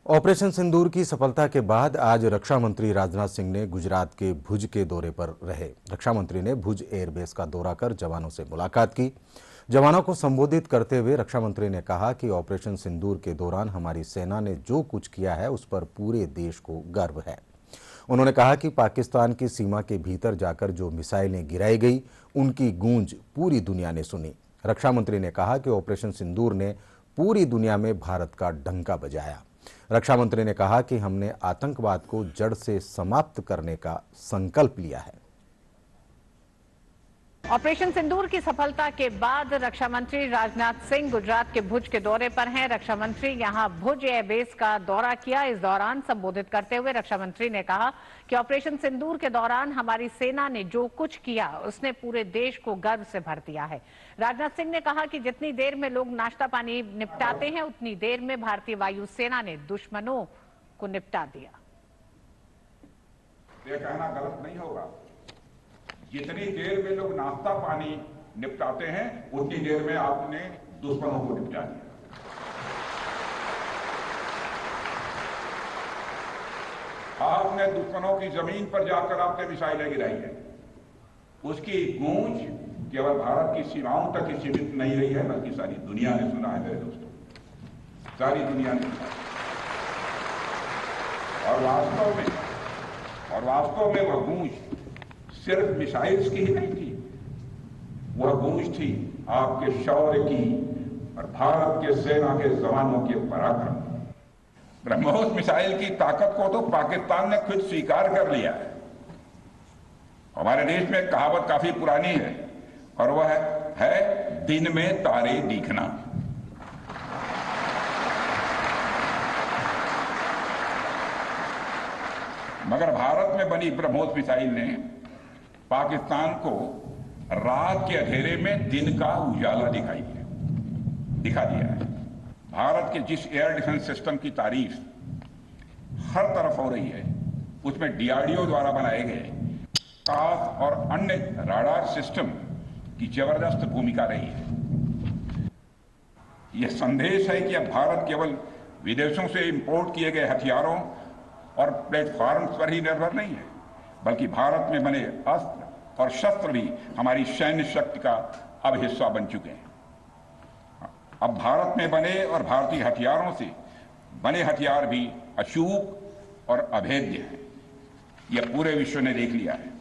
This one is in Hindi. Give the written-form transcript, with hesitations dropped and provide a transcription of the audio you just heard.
ऑपरेशन सिंदूर की सफलता के बाद आज रक्षा मंत्री राजनाथ सिंह ने गुजरात के भुज के दौरे पर रहे। रक्षा मंत्री ने भुज एयरबेस का दौरा कर जवानों से मुलाकात की। जवानों को संबोधित करते हुए रक्षा मंत्री ने कहा कि ऑपरेशन सिंदूर के दौरान हमारी सेना ने जो कुछ किया है उस पर पूरे देश को गर्व है। उन्होंने कहा कि पाकिस्तान की सीमा के भीतर जाकर जो मिसाइलें गिराई गई उनकी गूंज पूरी दुनिया ने सुनी। रक्षा मंत्री ने कहा कि ऑपरेशन सिंदूर ने पूरी दुनिया में भारत का डंका बजाया। रक्षा मंत्री ने कहा कि हमने आतंकवाद को जड़ से समाप्त करने का संकल्प लिया है। ऑपरेशन सिंदूर की सफलता के बाद रक्षा मंत्री राजनाथ सिंह गुजरात के भुज के दौरे पर हैं। रक्षा मंत्री यहां भुज एयरबेस का दौरा किया। इस दौरान संबोधित करते हुए रक्षा मंत्री ने कहा कि ऑपरेशन सिंदूर के दौरान हमारी सेना ने जो कुछ किया उसने पूरे देश को गर्व से भर दिया है। राजनाथ सिंह ने कहा कि जितनी देर में लोग नाश्ता पानी निपटाते हैं उतनी देर में भारतीय वायु सेना ने दुश्मनों को निपटा दिया। ये कहना गलत नहीं होगा, जितनी देर में लोग नाश्ता पानी निपटाते हैं उतनी देर में आपने दुश्मनों को निपटा दिया। आपने दुश्मनों की जमीन पर जाकर आपने मिसाइलें गिराई है। उसकी गूंज केवल भारत की सीमाओं तक ही सीमित नहीं रही है, बल्कि सारी दुनिया ने सुना है मेरे दोस्तों, सारी दुनिया ने सुना। और वास्तव में वह गूंज सिर्फ मिसाइल्स की ही नहीं थी, वह गूंज थी आपके शौर्य की और भारत के सेना के जवानों के पराक्रम। ब्रह्मोस मिसाइल की ताकत को तो पाकिस्तान ने खुद स्वीकार कर लिया है। हमारे देश में कहावत काफी पुरानी है और वह है दिन में तारे दिखना। मगर भारत में बनी ब्रह्मोस मिसाइल ने पाकिस्तान को रात के अंधेरे में दिन का उजाला दिखा दिया है। भारत के जिस एयर डिफेंस सिस्टम की तारीफ हर तरफ हो रही है, उसमें डीआरडीओ द्वारा बनाए गए काफ और अन्य राडार सिस्टम की जबरदस्त भूमिका रही है। यह संदेश है कि अब भारत केवल विदेशों से इंपोर्ट किए गए हथियारों और प्लेटफॉर्म्स पर ही निर्भर नहीं है, बल्कि भारत में बने अस्त्र और शस्त्र भी हमारी सैन्य शक्ति का अब हिस्सा बन चुके हैं। अब भारत में बने और भारतीय हथियारों से बने हथियार भी अचूक और अभेद्य हैं। यह पूरे विश्व ने देख लिया है।